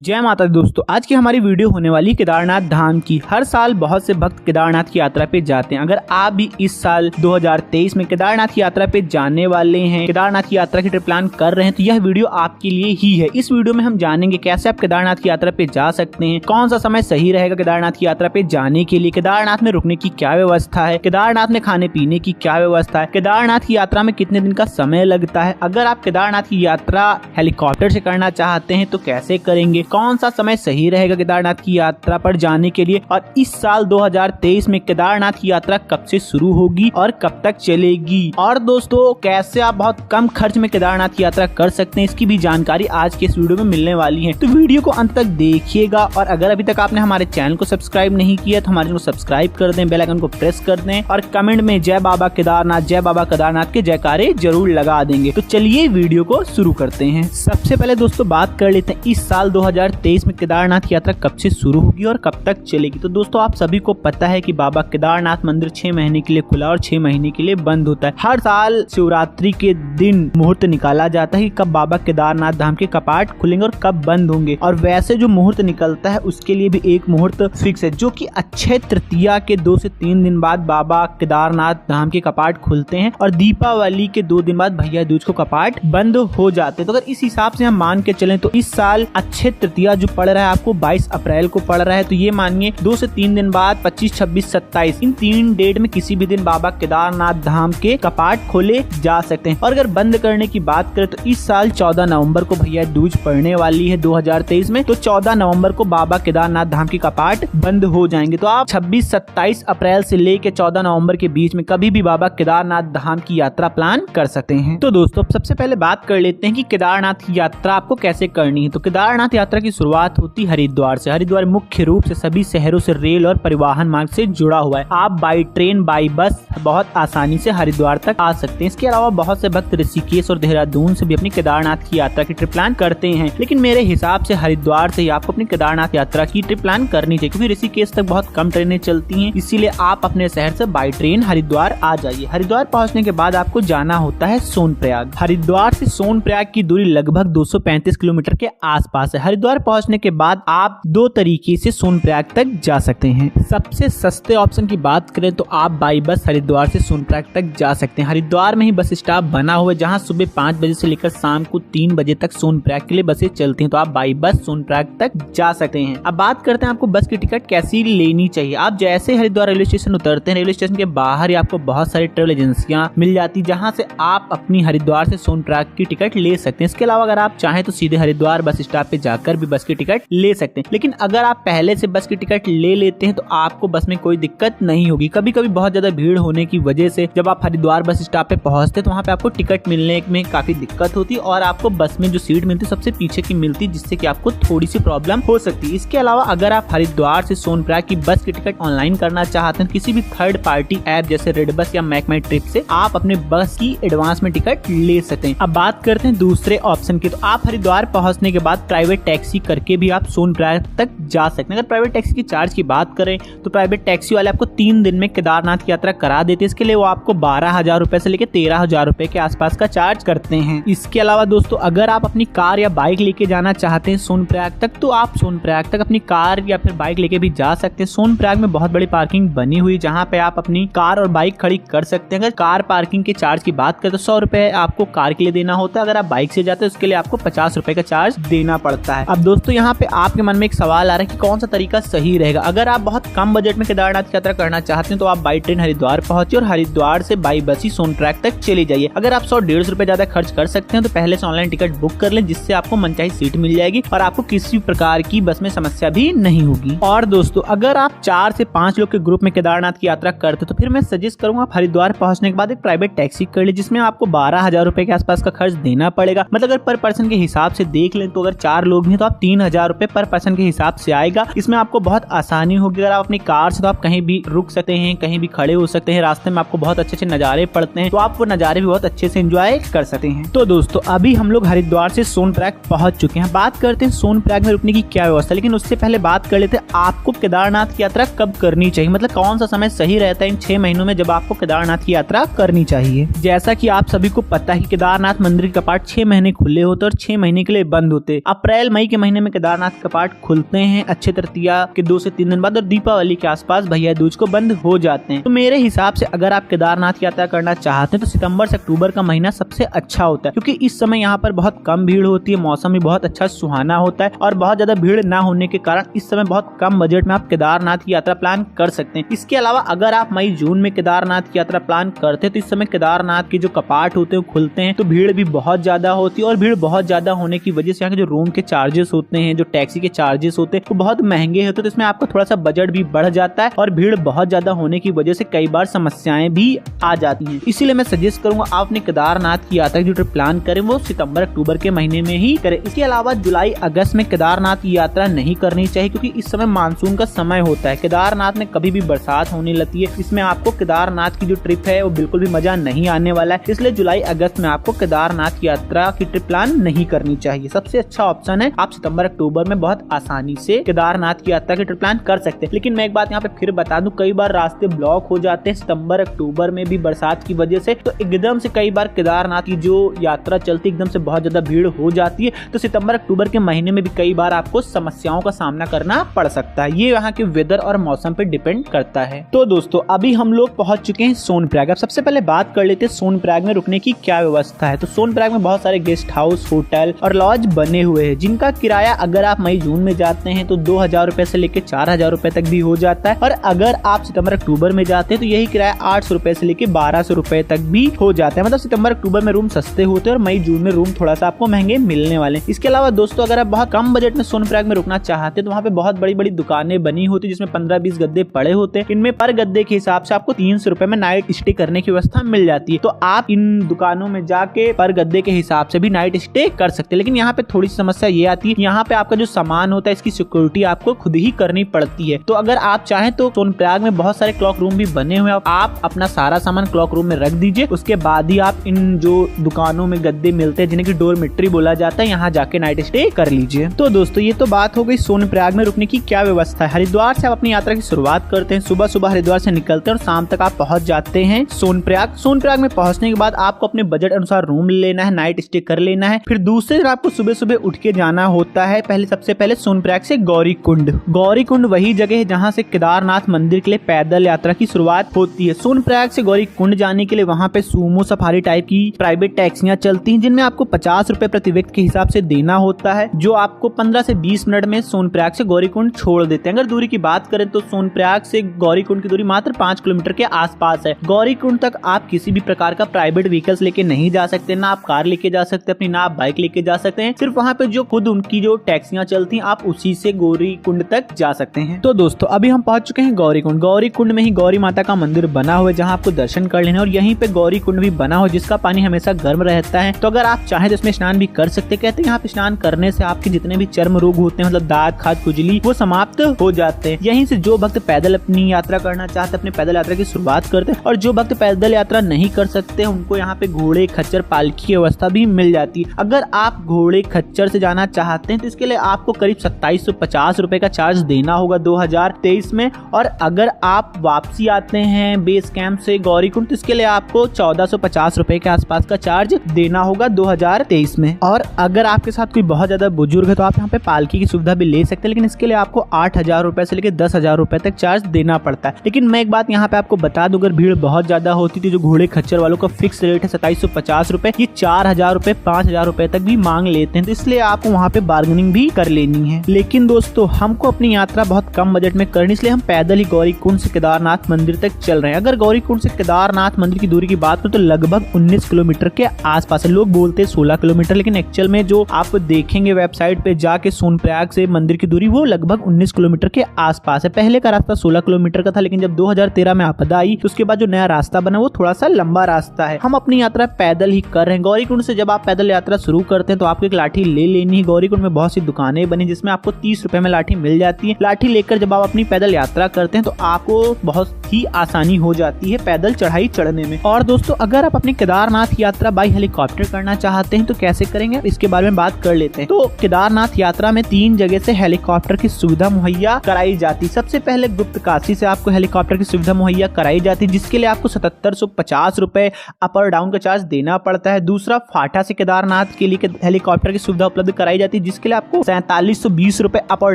जय माता दी दोस्तों, आज की हमारी वीडियो होने वाली केदारनाथ धाम की। हर साल बहुत से भक्त केदारनाथ की यात्रा पे जाते हैं। अगर आप भी इस साल 2023 में केदारनाथ की यात्रा पे जाने वाले हैं, केदारनाथ की यात्रा की ट्रिप प्लान कर रहे हैं, तो यह वीडियो आपके लिए ही है। इस वीडियो में हम जानेंगे कैसे आप केदारनाथ की यात्रा पे जा सकते हैं, कौन सा समय सही रहेगा केदारनाथ की यात्रा पे जाने के लिए, केदारनाथ में रुकने की क्या व्यवस्था है, केदारनाथ में खाने पीने की क्या व्यवस्था है, केदारनाथ की यात्रा में कितने दिन का समय लगता है, अगर आप केदारनाथ की यात्रा हेलीकॉप्टर से करना चाहते हैं तो कैसे करेंगे, कौन सा समय सही रहेगा केदारनाथ की यात्रा पर जाने के लिए, और इस साल 2023 में केदारनाथ की यात्रा कब से शुरू होगी और कब तक चलेगी, और दोस्तों कैसे आप बहुत कम खर्च में केदारनाथ की यात्रा कर सकते हैं, इसकी भी जानकारी आज के इस वीडियो में मिलने वाली है। तो वीडियो को अंत तक देखिएगा, और अगर अभी तक आपने हमारे चैनल को सब्सक्राइब नहीं किया तो हमारे चैनल को सब्सक्राइब कर दें, बेल आइकन को प्रेस कर दें, और कमेंट में जय बाबा केदारनाथ के जयकारे जरूर लगा देंगे। तो चलिए वीडियो को शुरू करते हैं। सबसे पहले दोस्तों बात कर लेते हैं इस साल 2023 में केदारनाथ की यात्रा कब से शुरू होगी और कब तक चलेगी। तो दोस्तों आप सभी को पता है कि बाबा केदारनाथ मंदिर 6 महीने के लिए खुला और 6 महीने के लिए बंद होता है। हर साल शिवरात्रि के दिन मुहूर्त निकाला जाता है कि कब बाबा केदारनाथ धाम के कपाट खुलेंगे और कब बंद होंगे, और वैसे जो मुहूर्त निकलता है उसके लिए भी एक मुहूर्त फिक्स है, जो कि अक्षय तृतीया के 2 से 3 दिन बाद बाबा केदारनाथ धाम के कपाट खुलते हैं, और दीपावली के 2 दिन बाद भैया दूज को कपाट बंद हो जाते हैं। तो अगर इस हिसाब से हम मान के चलें तो इस साल अक्षय तृतीया जो पड़ रहा है आपको 22 अप्रैल को पड़ रहा है, तो ये मानिए 2 से 3 दिन बाद 25, 26, 27 इन 3 डेट में किसी भी दिन बाबा केदारनाथ धाम के कपाट खोले जा सकते हैं। और अगर बंद करने की बात करें तो इस साल 14 नवंबर को भैया दूज पड़ने वाली है 2023 में, तो 14 नवंबर को बाबा केदारनाथ धाम के कपाट बंद हो जाएंगे। तो आप 26, 27 अप्रैल से लेके 14 नवंबर के बीच में कभी भी बाबा केदारनाथ धाम की यात्रा प्लान कर सकते हैं। तो दोस्तों सबसे पहले बात कर लेते हैं कि केदारनाथ की यात्रा आपको कैसे करनी है। तो केदारनाथ यात्रा की शुरुआत होती हरिद्वार से। हरिद्वार मुख्य रूप से सभी शहरों से रेल और परिवहन मार्ग से जुड़ा हुआ है। आप बाई ट्रेन, बाई बस बहुत आसानी से हरिद्वार तक आ सकते हैं। इसके अलावा बहुत से भक्त ऋषिकेश और देहरादून से भी अपनी केदारनाथ की यात्रा की ट्रिप प्लान करते हैं, लेकिन मेरे हिसाब से हरिद्वार से ही आपको अपनी केदारनाथ यात्रा की ट्रिप प्लान करनी चाहिए, क्योंकि ऋषिकेश तक बहुत कम ट्रेनें चलती हैं, इसीलिए आप अपने शहर से बाई ट्रेन हरिद्वार आ जाइए। हरिद्वार पहुंचने के बाद आपको जाना होता है सोनप्रयाग। हरिद्वार से सोनप्रयाग की दूरी लगभग 235 किलोमीटर के आसपास है। हरिद्वार पहुंचने के बाद आप 2 तरीके से सोनप्रयाग तक जा सकते हैं। सबसे सस्ते ऑप्शन की बात करें तो आप बाई बस हरिद्वार से सोनप्रयाग तक जा सकते हैं। हरिद्वार में ही बस स्टॉप बना हुआ है, जहां सुबह 5 बजे से लेकर शाम को 3 बजे तक सोनप्रयाग के लिए बसें चलती हैं, तो आप बाई बस सोनप्रयाग तक जा सकते हैं। अब बात करते हैं आपको बस की टिकट कैसी लेनी चाहिए। आप जैसे हरिद्वार रेलवे स्टेशन उतरते हैं, रेलवे स्टेशन के बाहर ही आपको बहुत सारी ट्रेवल एजेंसियां मिल जाती, जहां से आप अपनी हरिद्वार से सोनप्रयाग की टिकट ले सकते हैं। इसके अलावा अगर आप चाहें तो सीधे हरिद्वार बस स्टॉप पे जाकर भी बस की टिकट ले सकते हैं, लेकिन अगर आप पहले से बस की टिकट ले लेते हैं तो आपको बस में कोई दिक्कत नहीं होगी। कभी कभी बहुत ज्यादा भीड़ होने की वजह से जब आप हरिद्वार बस स्टॉप पे पहुंचते तो वहाँ पे आपको टिकट मिलने में काफी दिक्कत होती, और आपको बस में जो सीट मिलती सबसे पीछे की मिलती, जिससे कि आपको थोड़ी सी प्रॉब्लम हो सकती है। इसके अलावा अगर आप हरिद्वार से सोनप्रयाग की बस की टिकट ऑनलाइन करना चाहते हैं, किसी भी थर्ड पार्टी ऐप जैसे रेड बस या मैक माई ट्रिप से आप अपने बस की एडवांस में टिकट ले सकते हैं। अब बात करते हैं दूसरे ऑप्शन की। तो आप हरिद्वार पहुंचने के बाद प्राइवेट टैक्सी करके भी आप सोनप्रयाग तक जा सकते हैं। अगर प्राइवेट टैक्सी की चार्ज की बात करें तो प्राइवेट टैक्सी वाले आपको 3 दिन में केदारनाथ की यात्रा करा देते हैं। इसके लिए वो आपको 12,000 रुपए से लेकर 13,000 रुपए के आसपास का चार्ज करते हैं। इसके अलावा दोस्तों अगर आप अपनी कार या बाइक लेके जाना चाहते हैं सोनप्रयाग तक, तो आप सोनप्रयाग तक अपनी कार या फिर बाइक लेके भी जा सकते हैं। सोनप्रयाग में बहुत बड़ी पार्किंग बनी हुई, जहाँ पे आप अपनी कार और बाइक खड़ी कर सकते हैं। अगर कार पार्किंग के चार्ज की बात करें तो 100 रुपए आपको कार के लिए देना होता है। अगर आप बाइक से जाते हैं उसके लिए आपको 50 रुपए का चार्ज देना पड़ता है। अब दोस्तों यहाँ पे आपके मन में एक सवाल आ रहा है कि कौन सा तरीका सही रहेगा। अगर आप बहुत कम बजट में केदारनाथ की यात्रा करना चाहते हैं तो आप बाई ट्रेन हरिद्वार पहुंचे और हरिद्वार से बाई बस ही सोनप्रयाग तक चले जाइए। अगर आप 100-150 रुपए ज्यादा खर्च कर सकते हैं तो पहले से ऑनलाइन टिकट बुक कर लें, जिससे आपको मनचाही सीट मिल जाएगी और आपको किसी प्रकार की बस में समस्या भी नहीं होगी। और दोस्तों अगर आप 4 से 5 लोग के ग्रुप में केदारनाथ की यात्रा करते तो फिर मैं सजेस्ट करूंगा आप हरिद्वार पहुंचने के बाद एक प्राइवेट टैक्सी कर ले, जिसमें आपको 12,000 रुपए के आसपास का खर्च देना पड़ेगा। मतलब अगर पर पर्सन के हिसाब से देख लें तो अगर 4 लोग हैं तो आप 3,000 रुपए पर पर्सन के हिसाब से आएगा। इसमें आपको बहुत आसानी होगी। अगर आप अपनी कार से तो आप कहीं भी रुक सकते हैं, कहीं भी खड़े हो सकते हैं, रास्ते में आपको बहुत अच्छे अच्छे नजारे पड़ते हैं, तो आप वो नजारे भी बहुत अच्छे से एंजॉय कर सकते हैं। तो दोस्तों अभी हम लोग हरिद्वार से सोनप्रयाग पहुंच चुके हैं। बात करते हैं सोनप्रयाग में रुकने की क्या व्यवस्था, लेकिन उससे पहले बात कर लेते हैं आपको केदारनाथ की यात्रा कब करनी चाहिए, मतलब कौन सा समय सही रहता है इन 6 महीनों में जब आपको केदारनाथ की यात्रा करनी चाहिए। जैसा कि आप सभी को पता है कि केदारनाथ मंदिर के कपाट 6 महीने खुले होते और 6 महीने के लिए बंद होते। अप्रैल मई के के महीने में केदारनाथ कपाट खुलते हैं अक्षय तृतीया के 2 से 3 दिन बाद और दीपावली के आसपास भैया दूज को बंद हो जाते हैं। तो मेरे हिसाब से अगर आप केदारनाथ यात्रा करना चाहते हैं तो सितंबर से अक्टूबर का महीना सबसे अच्छा होता है, क्योंकि इस समय यहाँ पर बहुत कम भीड़ होती है, मौसम भी बहुत अच्छा सुहाना होता है और बहुत ज्यादा भीड़ ना होने के कारण इस समय बहुत कम बजट में आप केदारनाथ की यात्रा प्लान कर सकते हैं। इसके अलावा अगर आप मई जून में केदारनाथ की यात्रा प्लान करते हैं तो इस समय केदारनाथ के जो कपाट होते हैं खुलते हैं तो भीड़ भी बहुत ज्यादा होती है और भीड़ बहुत ज्यादा होने की वजह से यहाँ के जो रूम के चार्जेस होते हैं, जो टैक्सी के चार्जेस होते हैं वो बहुत महंगे होते हैं, तो इसमें आपका थोड़ा सा बजट भी बढ़ जाता है और भीड़ बहुत ज्यादा होने की वजह से कई बार समस्याएं भी आ जाती हैं। इसीलिए मैं सजेस्ट करूंगा आप अपने केदारनाथ की यात्रा की जो ट्रिप प्लान करें वो सितंबर अक्टूबर के महीने में ही करें। इसके अलावा जुलाई अगस्त में केदारनाथ की यात्रा नहीं करनी चाहिए, क्योंकि इस समय मानसून का समय होता है। केदारनाथ में कभी भी बरसात होने लगती है, इसमें आपको केदारनाथ की जो ट्रिप है वो बिल्कुल भी मजा नहीं आने वाला है। इसलिए जुलाई अगस्त में आपको केदारनाथ की यात्रा की ट्रिप प्लान नहीं करनी चाहिए। सबसे अच्छा ऑप्शन है आप सितंबर अक्टूबर में बहुत आसानी से केदारनाथ की यात्रा की ट्रिप प्लान कर सकते हैं। लेकिन मैं एक बात यहाँ पे फिर बता दूं, कई बार रास्ते ब्लॉक हो जाते हैं सितंबर अक्टूबर में भी बरसात की वजह से, तो एकदम से कई बार केदारनाथ की जो यात्रा चलती एकदम से बहुत ज्यादा भीड़ हो जाती है, तो सितंबर अक्टूबर के महीने में भी कई बार आपको समस्याओं का सामना करना पड़ सकता है। ये यहाँ के वेदर और मौसम पे डिपेंड करता है। तो दोस्तों अभी हम लोग पहुंच चुके हैं सोनप्रयाग। अब सबसे पहले बात कर लेते हैं सोनप्रयाग में रुकने की क्या व्यवस्था है। तो सोनप्रयाग में बहुत सारे गेस्ट हाउस, होटल और लॉज बने हुए हैं, जिनका किराया अगर आप मई जून में जाते हैं तो 2000 रुपए से लेकर 4000 रुपए तक भी हो जाता है, और अगर आप सितंबर अक्टूबर में जाते हैं तो यही किराया 800 रुपए से लेकर 1200 रुपए तक भी हो जाता है। मतलब सितंबर अक्टूबर में रूम सस्ते होते हैं और मई जून में रूम थोड़ा सा आपको महंगे मिलने वाले हैं। इसके अलावा दोस्तों अगर आप बहुत कम बजट में सोनप्रयाग में रुकना चाहते हैं तो वहाँ पे बहुत बड़ी बड़ी दुकानें बनी होती है, जिसमें 15-20 गद्दे पड़े होते हैं। इनमें पर गद्दे के हिसाब से आपको 300 रुपए में नाइट स्टे करने की व्यवस्था मिल जाती है। तो आप इन दुकानों में जाके पर गद्दे के हिसाब से भी नाइट स्टे कर सकते हैं। लेकिन यहाँ पे थोड़ी सी समस्या ये आती है, यहाँ पे आपका जो सामान होता है इसकी सिक्योरिटी आपको खुद ही करनी पड़ती है। तो अगर आप चाहें तो सोनप्रयाग में बहुत सारे क्लॉक रूम भी बने हुए हैं, आप अपना सारा सामान क्लॉक रूम में रख दीजिए, उसके बाद ही आप इन जो दुकानों में गद्दे मिलते हैं जिन्हें की डोरमेट्री बोला जाता है, यहाँ जाके नाइट स्टे कर लीजिए। तो दोस्तों ये तो बात हो गई सोनप्रयाग में रुकने की क्या व्यवस्था है। हरिद्वार से आप अपनी यात्रा की शुरुआत करते हैं, सुबह सुबह हरिद्वार से निकलते हैं और शाम तक आप पहुंच जाते हैं सोनप्रयाग। सोनप्रयाग में पहुंचने के बाद आपको अपने बजट अनुसार रूम लेना है, नाइट स्टे कर लेना है। फिर दूसरे दिन आपको सुबह सुबह उठ के जाना होता है सबसे पहले सोनप्रयाग से गौरीकुंड। गौरीकुंड वही जगह है जहाँ से केदारनाथ मंदिर के लिए पैदल यात्रा की शुरुआत होती है। सोनप्रयाग से गौरीकुंड जाने के लिए वहाँ पे सूमो सफारी टाइप की प्राइवेट टैक्सियां चलती हैं, जिनमें आपको 50 रुपए प्रति व्यक्ति के हिसाब से देना होता है, जो आपको 15 से 20 मिनट में सोनप्रयाग से गौरीकुंड छोड़ देते हैं। अगर दूरी की बात करें तो सोनप्रयाग से गौरीकुंड की दूरी मात्र 5 किलोमीटर के आसपास है। गौरीकुंड तक आप किसी भी प्रकार का प्राइवेट व्हीकल्स लेके नहीं जा सकते, ना आप कार लेके जा सकते अपनी, ना आप बाइक लेके जा सकते हैं। सिर्फ वहाँ पे जो खुद उनकी जो टैक्सियां चलती हैं आप उसी से गौरीकुंड तक जा सकते हैं। तो दोस्तों अभी हम पहुंच चुके हैं गौरीकुंड। गौरीकुंड में ही गौरी माता का मंदिर बना हुआ है, जहाँ आपको दर्शन कर लेना, और यहीं पे गौरीकुंड भी बना हुआ जिसका पानी हमेशा गर्म रहता है। तो अगर आप चाहें तो इसमें स्नान भी कर सकते हैं। कहते हैं यहाँ पे स्नान करने से आपके जितने भी चर्म रोग होते हैं, मतलब दांत, खाज, खुजली, वो समाप्त हो जाते हैं। यहीं से जो भक्त पैदल अपनी यात्रा करना चाहते हैं अपने पैदल यात्रा की शुरुआत करते हैं, और जो भक्त पैदल यात्रा नहीं कर सकते उनको यहाँ पे घोड़े, खच्चर, पालकी की व्यवस्था भी मिल जाती है। अगर आप घोड़े, खच्चर से जाना चाहते हैं तो इसके लिए आपको करीब 2750 रुपए का चार्ज देना होगा 2023 में, और अगर आप वापसी आते हैं बेस कैंप से गौरीकुंड तो इसके लिए आपको 1450 रुपए के आसपास का चार्ज देना होगा 2023 में। और अगर आपके साथ कोई बहुत ज्यादा बुजुर्ग है तो आप यहाँ पे पालकी की सुविधा भी ले सकते हैं, लेकिन इसके लिए आपको 8000 रुपए से लेकर 10,000 रुपए तक चार्ज देना पड़ता है। लेकिन मैं एक बात यहाँ पे आपको बता दूं, अगर भीड़ बहुत ज्यादा होती थी, जो घोड़े खच्चर वालों का फिक्स रेट है 2750 रुपए, ये 4000 रुपए, 5000 रुपए तक भी मांग लेते हैं। तो इसलिए आपको वहाँ पे बार्गेनिंग भी कर लेनी है। लेकिन दोस्तों हमको अपनी यात्रा बहुत कम बजट में करनी, इसलिए हम पैदल ही गौरीकुंड से केदारनाथ मंदिर तक चल रहे हैं। अगर गौरीकुंड से केदारनाथ मंदिर की दूरी की बात करें तो लगभग 19 किलोमीटर के आसपास है। लोग बोलते हैं 16 किलोमीटर, लेकिन एक्चुअल में जो आप देखेंगे वेबसाइट पे जाके सोनप्रयाग से मंदिर की दूरी वो लगभग 19 किलोमीटर के आसपास है। पहले का रास्ता 16 किलोमीटर का था, लेकिन जब 2013 में आपदा आई तो उसके बाद जो नया रास्ता बना वो थोड़ा सा लंबा रास्ता है। हम अपनी यात्रा पैदल ही कर रहे हैं। गौरीकुंड से जब आप पैदल यात्रा शुरू करते हैं तो आपको एक लाठी ले लेनी है। गौरीकुंड में बहुत सी दुकानें बनी जिसमें आपको 30 रुपए में लाठी मिल जाती है। लाठी लेकर जब आप अपनी पैदल यात्रा करते हैं तो आपको बहुत ही आसानी हो जाती है पैदल चढ़ाई चढ़ने में। और दोस्तों अगर आप अपनी केदारनाथ यात्रा बाय हेलीकॉप्टर करना चाहते हैं तो कैसे करेंगे इसके बारे में बात कर लेते हैं। तो केदारनाथ यात्रा में 3 जगह से हेलीकॉप्टर की सुविधा मुहैया कराई जाती है। सबसे पहले गुप्त काशी से आपको हेलीकॉप्टर की सुविधा मुहैया कराई जाती है, जिसके लिए आपको 7750 रुपए अप और डाउन का चार्ज देना पड़ता है। दूसरा फाटा से केदारनाथ के लिए हेलीकॉप्टर की सुविधा उपलब्ध कराई जाती जाती है, जिसके लिए आपको 4720 रुपए अप और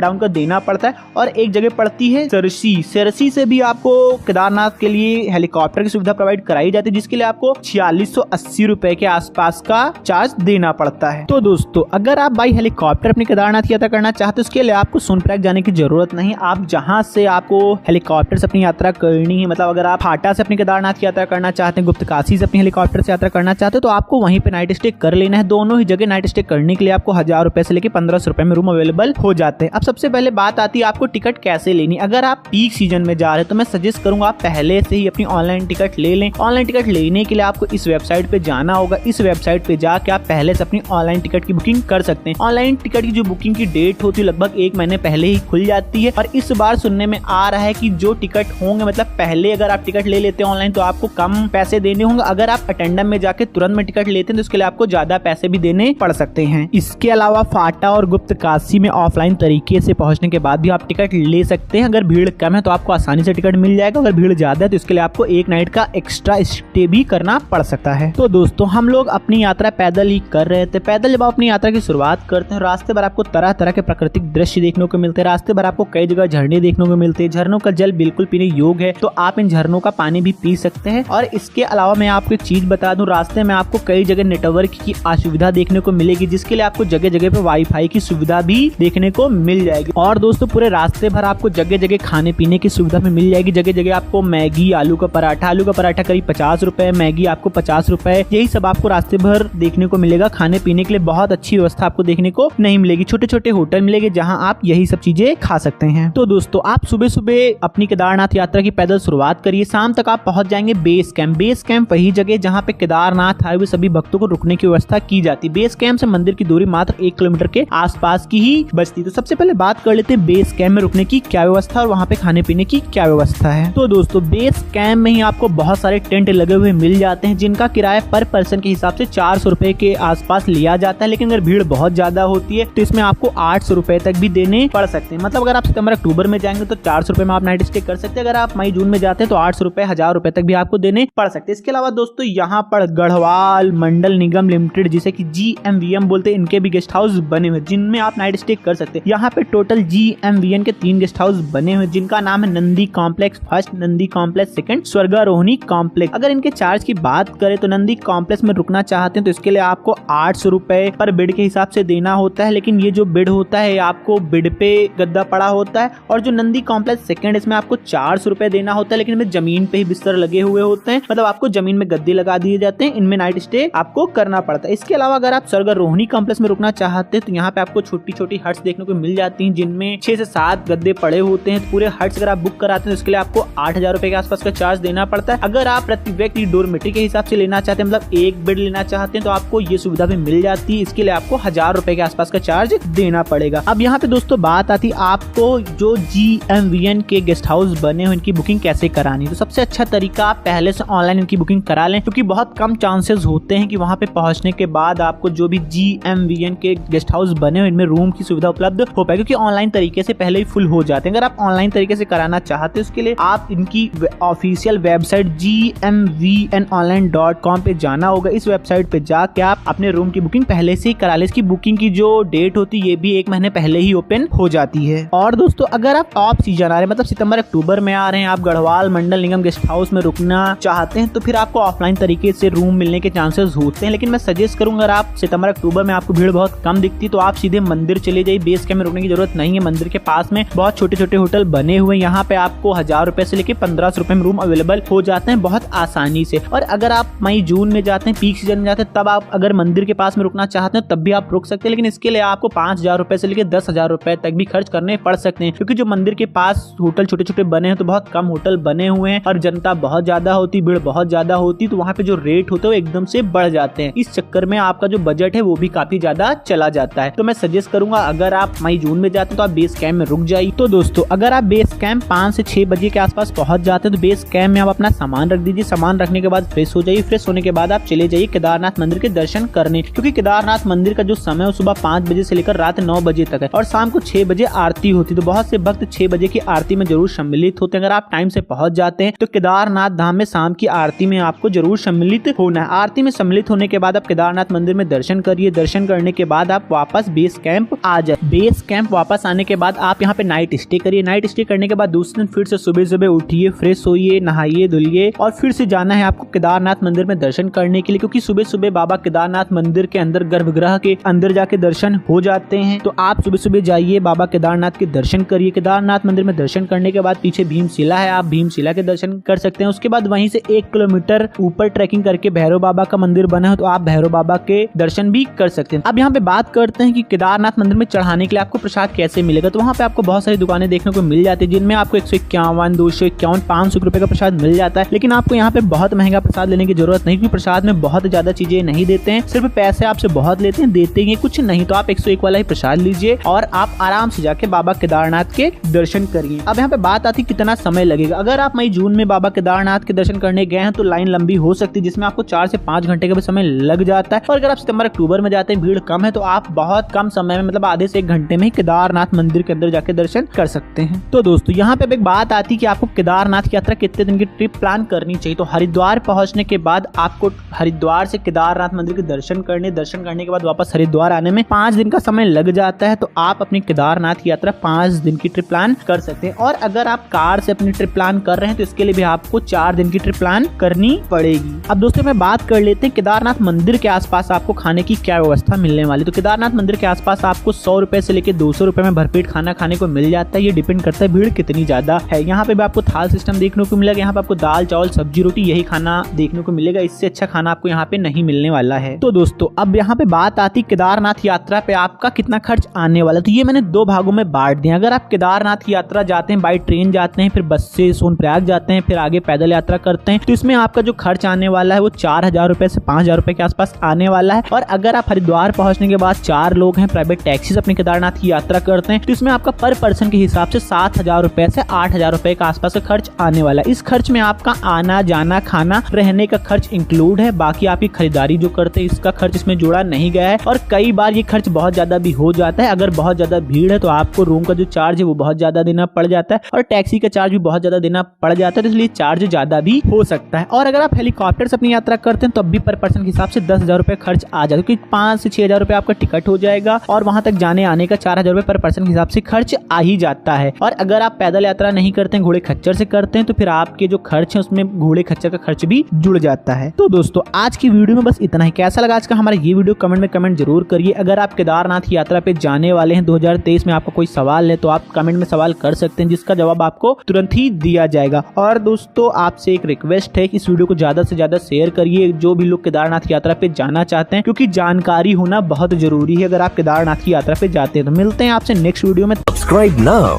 डाउन का देना पड़ता है। और एक जगह पड़ती है सरसी से भी आपको केदारनाथ के लिए हेलीकॉप्टर की सुविधा प्रोवाइड कराई जाती है, जिसके लिए आपको 4680 रुपए के आसपास का चार्ज देना पड़ता है। तो दोस्तों अगर आप बाई हेलीकॉप्टर अपनी केदारनाथ यात्रा करना चाहते हैं, उसके लिए आपको सोनप्रयाग जाने की जरूरत नहीं। आप जहां से आपको हेलीकॉप्टर से अपनी यात्रा करनी है, मतलब अगर आप हाटा से अपनी केदारनाथ यात्रा करना चाहते हैं, गुप्तकाशी से अपनी हेलीकॉप्टर से यात्रा करना चाहते हैं, तो आपको वहीं पे नाइट स्टे कर लेना है। दोनों ही जगह नाइट स्टे करने के लिए आपको 1000 रुपए से लेकर 1500 रुपए में रूम अवेलेबल हो जाते हैं। अब सबसे पहले बात आती है आपको टिकट कैसे लेनी। अगर आप पीक सीजन में जा रहे हैं तो मैं सजेस्ट करूंगा आप पहले से ही अपनी ऑनलाइन टिकट ले लें। ऑनलाइन टिकट लेने के लिए आपको इस वेबसाइट पे जाना होगा। इस वेबसाइट पे जाके आप पहले से अपनी ऑनलाइन टिकट की बुकिंग कर सकते हैं। ऑनलाइन टिकट की जो बुकिंग की डेट होती है लगभग 1 महीने पहले ही खुल जाती है। और इस बार सुनने में आ रहा है कि जो टिकट होंगे, मतलब पहले अगर आप टिकट ले लेते हैं ऑनलाइन तो आपको कम पैसे देने होंगे। अगर आप अटेंडम में जाके तुरंत में टिकट लेते हैं तो उसके लिए आपको ज्यादा पैसे भी देने पड़ सकते हैं। इसके अलावा फाटा और गुप्तकाशी में ऑफलाइन तरीके से पहुंचने के बाद भी आप टिकट ले सकते हैं। अगर भीड़ कम है तो आपको आसानी से टिकट मिल जाएगा। अगर भीड़ ज्यादा है तो इसके लिए आपको एक नाइट का एक्स्ट्रा स्टे भी करना पड़ सकता है। तो दोस्तों हम लोग अपनी यात्रा पैदल ही कर रहे थे। पैदल जब आप अपनी यात्रा की शुरुआत करते हैं, रास्ते भर आपको तरह तरह के प्राकृतिक दृश्य देखने को मिलते हैं। रास्ते भर आपको कई जगह झरने देखने को मिलते हैं। झरनों का जल बिल्कुल पीने योग्य है, तो आप इन झरनों का पानी भी पी सकते हैं। और इसके अलावा मैं आपको एक चीज बता दूं, रास्ते में आपको कई जगह नेटवर्क की असुविधा देखने को मिलेगी, जिसके लिए आपको जगह जगह पे वाईफाई की सुविधा भी देखने को मिल जाएगी। और दोस्तों पूरे रास्ते भर आपको जगह जगह खाने पीने की सुविधा भी मिल जाएगी। जगह जगह आपको मैगी, आलू का पराठा करीब 50 रुपए, मैगी आपको 50 रुपए, यही सब आपको रास्ते भर देखने को मिलेगा। खाने पीने के लिए बहुत अच्छी व्यवस्था आपको देखने को नहीं मिलेगी। छोटे छोटे होटल मिलेंगे जहां आप यही सब चीजें खा सकते हैं। तो दोस्तों आप सुबह सुबह अपनी केदारनाथ यात्रा की पैदल शुरुआत करिए। शाम तक आप पहुंच जाएंगे बेस कैंप। बेस कैंप वही जगह जहां पे केदारनाथ आए हुए सभी भक्तों को रुकने की व्यवस्था की जाती है। बेस कैंप से मंदिर की दूरी मात्र 1 किलोमीटर के आसपास की ही बचती। तो सबसे पहले बात कर लेते हैं बेस कैंप में रुकने की क्या व्यवस्था और वहाँ पे खाने पीने की क्या व्यवस्था है। तो दोस्तों बेस कैंप में ही आपको बहुत सारे टेंट लगे हुए मिल जाते हैं, जिनका किराया पर पर्सन के हिसाब से 400 रुपए के आसपास लिया जाता है। लेकिन अगर भीड़ बहुत ज्यादा होती है तो इसमें आपको 800 रुपए तक भी देने पड़ सकते हैं। मतलब अगर आप सितंबर अक्टूबर में जाएंगे तो 400 रुपए में आप नाइट स्टे कर सकते हैं। अगर आप मई जून में जाते हैं तो 800 रुपए 1000 रुपए तक भी आपको देने पड़ सकते हैं। इसके अलावा दोस्तों यहाँ पर गढ़वाल मंडल निगम लिमिटेड, जिसे की GMVN बोलते हैं, इनके भी गेस्ट हाउस बने हुए जिनमें आप नाइट स्टे कर सकते हैं। यहाँ पे टोटल GMVN के 3 गेस्ट हाउस बने हुए जिनका नाम है Nandi complex first, Nandi complex second, Swargarohini complex. अगर इनके चार्ज की बात करें तो नंदी कॉम्प्लेक्स में रुकना चाहते हैं तो इसके लिए आपको 800 रुपए पर बेड के हिसाब से देना होता है। लेकिन ये जो बेड होता है आपको बेड पे गद्दा पड़ा होता है। और जो नंदी कॉम्प्लेक्स सेकंड, इसमें आपको 400 रुपए देना होता है। लेकिन इनमें जमीन पे ही बिस्तर लगे हुए होते हैं, मतलब आपको जमीन में गद्दे लगा दिए जाते हैं। इनमें नाइट स्टे आपको करना पड़ता है। इसके अलावा अगर आप स्वर्गारोहिणी कॉम्प्लेक्स में रुकना चाहते हैं तो यहाँ पे आपको छोटी छोटी हट्स देखने को मिल जाती हैं, जिनमें 6 से 7 गद्दे पड़े होते हैं। पूरे हट्स अगर आप बुक कराते हैं तो इसके लिए आपको 8000 रुपए के आसपास का चार्ज देना पड़ता है। अगर आप प्रति व्यक्ति डोरमेट्री के हिसाब से लेना चाहते हैं, मतलब एक बेड लेना चाहते हैं, तो आपको ये सुविधा भी मिल जाती है। इसके लिए आपको 1000 रुपए के आसपास का चार्ज देना पड़ेगा। अब यहाँ पे दोस्तों बात आती है आपको जो GMVN के गेस्ट हाउस बने हुए इनकी बुकिंग कैसे करानी। तो सबसे अच्छा तरीका आप पहले से ऑनलाइन इनकी बुकिंग करा लें, क्योंकि बहुत कम चांसेस होते हैं कि वहाँ पे पहुंचने के बाद आपको जो भी GMVN के गेस्ट हाउस बने हुए इनमें रूम की सुविधा उपलब्ध हो पाए, क्योंकि ऑनलाइन तरीके से पहले ही फुल हो जाते हैं। अगर आप ऑनलाइन तरीके से कराना चाहते हैं उसके लिए आप इनकी ऑफिशियल वेबसाइट gmvnonline.com पे जाना होगा। इस वेबसाइट पे जाके आप अपने रूम की बुकिंग पहले से ही करा ले। इसकी बुकिंग की जो डेट होती है ये भी 1 महीने पहले ही ओपन हो जाती है। और दोस्तों अगर आप ऑफ सीजन आ रहे हैं, मतलब सितंबर अक्टूबर में आ रहे हैं, आप गढ़वाल मंडल निगम गेस्ट हाउस में रुकना चाहते हैं तो फिर आपको ऑफलाइन तरीके से रूम मिलने के चांसेस होते हैं। लेकिन मैं सजेस्ट करूंगा अगर आप सितंबर अक्टूबर में आपको भीड़ बहुत कम दिखती तो आप सीधे मंदिर चले जाइए। बेस कैंप में रुकने की जरूरत नहीं है। मंदिर के पास में बहुत छोटे छोटे होटल बने हुए, यहाँ पे आपको 1000 रुपए से लेके 1500 रुपए में रूम अवेलेबल हो जाते हैं बहुत आसानी से। और अगर आप मई जून में जाते हैं, पीक सीजन में जाते हैं, तब आप अगर मंदिर के पास में रुकना चाहते हैं तब भी आप रुक सकते हैं। लेकिन इसके लिए आपको 5000 रुपए से लेके 10,000 रुपए तक भी खर्च करने पड़ सकते हैं, क्योंकि जो मंदिर के पास होटल छोटे छोटे बने हैं तो बहुत कम होटल बने हुए हैं और जनता बहुत ज्यादा होती, भीड़ बहुत ज्यादा होती, तो वहाँ पे जो रेट होते हैं वो एकदम से बढ़ जाते हैं। इस चक्कर में आपका जो बजट है वो भी काफी ज्यादा चला जाता है। तो मैं सजेस्ट करूंगा अगर आप मई जून में जाते हैं तो आप बेस कैंप में रुक जाइए। तो दोस्तों अगर आप बेस कैंप 5 से 6 बजे के आसपास पहुंच जाते हैं तो बेस कैंप में आप अपना सामान रख दीजिए। सामान रखने के बाद फ्रेश हो जाइए। फ्रेश होने के बाद आप चले जाइए केदारनाथ मंदिर के दर्शन करने, क्योंकि केदारनाथ मंदिर का जो समय है सुबह 5 बजे से लेकर रात 9 बजे तक है और शाम को 6 बजे आरती होती है। तो बहुत से भक्त 6 बजे की आरती में जरूर सम्मिलित होते हैं। अगर आप टाइम से पहुंच जाते हैं तो केदारनाथ धाम में शाम की आरती में आपको जरूर सम्मिलित होना है। आरती में सम्मिलित होने के बाद आप केदारनाथ मंदिर में दर्शन करिए। दर्शन करने के बाद आप वापस बेस कैंप आ जाए। बेस कैंप वापस आने के बाद आप यहाँ पे नाइट स्टे करिए। नाइट स्टे करने के बाद दूसरे दिन फिर से सुबह सुबह उठिए, फ्रेश होइए, नहाइए धुलिए और फिर से जाना है आपको केदारनाथ मंदिर में दर्शन करने के लिए, क्योंकि सुबह सुबह बाबा केदारनाथ मंदिर के अंदर गर्भगृह के अंदर जाके दर्शन हो जाते हैं। तो आप सुबह सुबह जाइए, बाबा केदारनाथ के दर्शन करिए। केदारनाथ मंदिर में दर्शन करने के बाद पीछे भीमशिला है, आप भीमशिला के दर्शन कर सकते हैं। उसके बाद वहीं से 1 किलोमीटर ऊपर ट्रैकिंग करके भैरव बाबा का मंदिर बना है, तो आप भैरव बाबा के दर्शन भी कर सकते हैं। अब यहाँ पे बात करते हैं कि केदारनाथ मंदिर में चढ़ाने के लिए आपको प्रसाद कैसे मिलेगा। तो वहाँ पे आपको बहुत सारी दुकानें देखने को मिल जाती है, जिनमें आपको 151, 251, 500 रुपए का प्रसाद मिल जाता है। लेकिन आपको यहाँ पे बहुत महंगा प्रसाद लेने की जरूरत नहीं, क्योंकि प्रसाद में बहुत ज्यादा चीजें नहीं देते हैं, सिर्फ पैसे आपसे बहुत लेते हैं, देते ही कुछ नहीं। तो आप 101 वाला ही प्रसाद लीजिए और आप आराम से जाके बाबा केदारनाथ के दर्शन करिए। अब यहाँ पे बात आती कितना समय लगेगा। अगर आप मई जून में बाबा केदारनाथ के दर्शन करने गए हैं तो लाइन लंबी हो सकती है, जिसमें आपको 4 से 5 घंटे का भी समय लग जाता है। और अगर आप सितंबर अक्टूबर में जाते हैं, भीड़ कम है, तो आप बहुत कम समय में, मतलब आधे से 1 घंटे में ही केदारनाथ मंदिर के अंदर जाके दर्शन कर सकते हैं। तो दोस्तों यहाँ पे एक बात आती है कि आपको केदारनाथ की यात्रा कितने दिन की ट्रिप प्लान करनी चाहिए। तो हरिद्वार पहुंचने के बाद आपको हरिद्वार से केदारनाथ मंदिर के दर्शन करने के बाद वापस हरिद्वार आने में 5 दिन का समय लग जाता है। तो आप अपनी केदारनाथ की यात्रा 5 दिन की ट्रिप प्लान कर सकते हैं। और अगर आप कार से अपनी ट्रिप प्लान कर रहे हैं तो इसके लिए भी आपको 4 दिन की ट्रिप प्लान करनी पड़ेगी। अब दोस्तों मैं बात कर लेते हैं केदारनाथ मंदिर के आसपास आपको खाने की क्या व्यवस्था मिलने वाली। तो केदारनाथ मंदिर के आसपास आपको 100 रुपए से लेकर 200 रुपए में भरपेट खाना खाने को मिल जाता है। ये डिपेंड करता है भीड़ कितनी ज्यादा है। यहाँ पे भी आपको थाल सिस्टम देखने को मिलेगा। यहाँ पे आपको दाल चावल सब्जी रोटी यही खाना देखने को मिलेगा। इससे अच्छा खाना आपको यहाँ पे नहीं मिलने वाला है। तो दोस्तों अब यहाँ पे बात आती केदारनाथ यात्रा पे आपका कितना खर्च आने वाला। तो ये मैंने 2 भागों में बांट दिया। अगर आप केदारनाथ की यात्रा जाते हैं, बाई ट्रेन जाते हैं, फिर बस से सोनप्रयाग जाते हैं, फिर आगे पैदल यात्रा करते हैं, तो इसमें आपका जो खर्च आने वाला है वो 4000 रुपए से 5000 रुपए के आसपास आने वाला है। और अगर आप हरिद्वार पहुंचने के बाद 4 लोग हैं, प्राइवेट टैक्सी अपने केदारनाथ की यात्रा करते हैं, तो इसमें आपका पर पर्सन के हिसाब से 7000 रुपए से 8000 रुपए के आसपास का खर्च आने वाला है। इस खर्च में आपका आना जाना खाना रहने का खर्च इंक्लूड है। बाकी आपकी खरीदारी जो करते हैं इसका खर्च इसमें जोड़ा नहीं गया है। और कई बार ये खर्च बहुत ज्यादा भी हो जाता है। अगर बहुत ज्यादा भीड़ है तो आपको रूम का जो चार्ज है वो बहुत ज्यादा देना पड़ जाता है, और टैक्सी का चार्ज भी बहुत ज्यादा देना पड़ जाता है, तो इसलिए चार्ज ज्यादा भी हो सकता है। और अगर आप हेलीकॉप्टर से अपनी यात्रा करते हैं तो अब भी पर पर्सन के हिसाब से 10,000 रुपए खर्च आ जाएगा, क्योंकि 5 से 6,000 रुपए आपका टिकट हो जाएगा और वहां तक जाने आने का 4,000 रुपए पर पर्सन के हिसाब से खर्च आ ही जाता है। और अगर आप पैदल यात्रा नहीं करते हैं, घोड़े खच्चर से करते हैं, तो फिर आपके जो खर्च है उसमें घोड़े खच्चर का खर्च भी जुड़ जाता है। तो दोस्तों आज की वीडियो में बस इतना ही। कैसा लगा आज का हमारा ये वीडियो कमेंट में कमेंट जरूर करिए। अगर आप केदारनाथ की यात्रा पे जाने वाले हैं 2023 में, आपका कोई सवाल है तो आप कमेंट में सवाल कर सकते हैं, जिसका जवाब आपको तुरंत ही दिया जाएगा। और दोस्तों आपसे एक रिक्वेस्ट है कि इस वीडियो को ज्यादा से ज्यादा शेयर करिए, जो भी लोग केदारनाथ की यात्रा पे जाना चाहते हैं, क्योंकि जानकारी होना बहुत जरूरी है अगर आप केदारनाथ की यात्रा पे जाते हैं। तो मिलते हैं आपसे नेक्स्ट वीडियो में। Subscribe now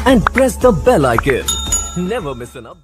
and press the bell icon. Never miss an update.